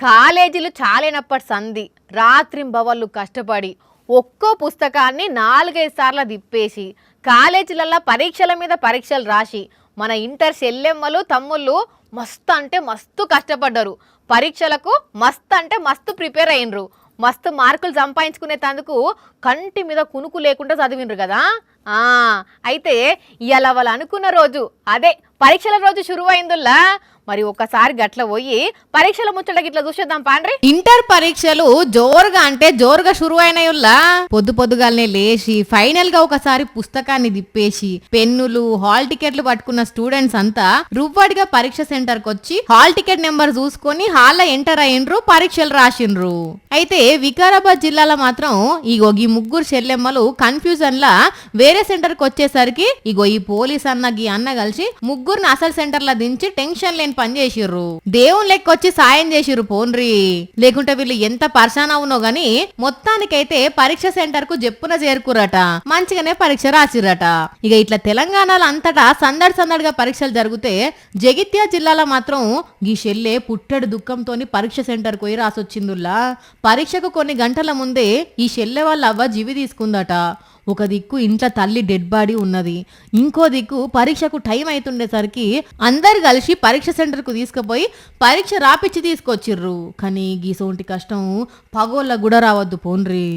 కాలేజీలు చాలేనప్పటి సంధి రాత్రింబవళ్ళు కష్టపడి ఒక్కో పుస్తకాన్ని 4-5 సార్లు తిప్పేసి కాలేజీలల్లో పరీక్షల మీద పరీక్షలు రాసి మన ఇంటర్ చెల్లెమ్మలు తమ్ముళ్ళు మస్తు అంటే మస్తు కష్టపడ్డారు. పరీక్షలకు మస్తు అంటే మస్తు ప్రిపేర్ అయినరు. మస్తు మార్కులు సంపాదించుకునే తందుకు కంటి మీద కునుకు లేకుండా చదివినరు కదా. అయితే ఇవాళ వాళ్ళు అనుకున్న రోజు అదే పరీక్షల రోజు శురువైందుల్లా. మరి ఒకసారి గట్ల పోయి పరీక్షల ముచ్చట గిట్ల చూసేద్దాం పాండ్రి. ఇంటర్ పరీక్షలు జోరుగా షురు అయినాయుల్లా. పొద్దుగాలనే లేచి ఫైనల్ గా ఒకసారి పుస్తకాన్ని తిప్పేసి పెన్నులు హాల్ టికెట్లు పట్టుకున్న స్టూడెంట్స్ అంతా రువ్వడిగా పరీక్ష సెంటర్ కి వచ్చి హాల్ టికెట్ నెంబర్ చూసుకొని హాల్లో ఎంటర్ అయ్యిండ్రు, పరీక్షలు రాసిండ్రు. అయితే వికారాబాద్ జిల్లాలో మాత్రం ఈ ముగ్గురు చెల్లెమ్మలు కన్ఫ్యూజన్ లా వేరే సెంటర్ కి వచ్చేసరికి ఈ పోలీస్ అన్న కలిసి ముగ్గురిని అసలు సెంటర్ లా దించి టెన్షన్ లేని పని చేసిర్రు. దేవుని లెక్కొచ్చి సాయం చేసిర్రు పోన్రి. లేకుంటే వీళ్ళు ఎంత పర్షాన్ అవునో గాని మొత్తానికైతే పరీక్ష సెంటర్ కు జప్పున చేరుకురట, మంచిగానే పరీక్ష రాసిరట. ఇక ఇట్లా తెలంగాణలో అంతటా సందడిగా పరీక్షలు జరిగితే జగిత్యాల జిల్లాలో మాత్రం ఈ షెల్లె పుట్టెడు దుఃఖంతోని పరీక్ష సెంటర్ పోయి రాసొచ్చిందుల్లా. పరీక్షకు కొన్ని గంటల ముందే ఈ షెల్లె వాళ్ళ అవ్వ జీవి తీసుకుందట. ఒక దిక్కు ఇంట్లో తల్లి డెడ్ బాడీ ఉన్నది, ఇంకో దిక్కు పరీక్షకు టైం అవుతుండేసరికి అందరు కలిసి పరీక్ష సెంటర్ కు తీసుకుపోయి పరీక్ష రాపిచ్చి తీసుకొచ్చిర్రు. కానీ గీసోంటి కష్టం పగోళ్ళ కూడా రావద్దు పోన్రి.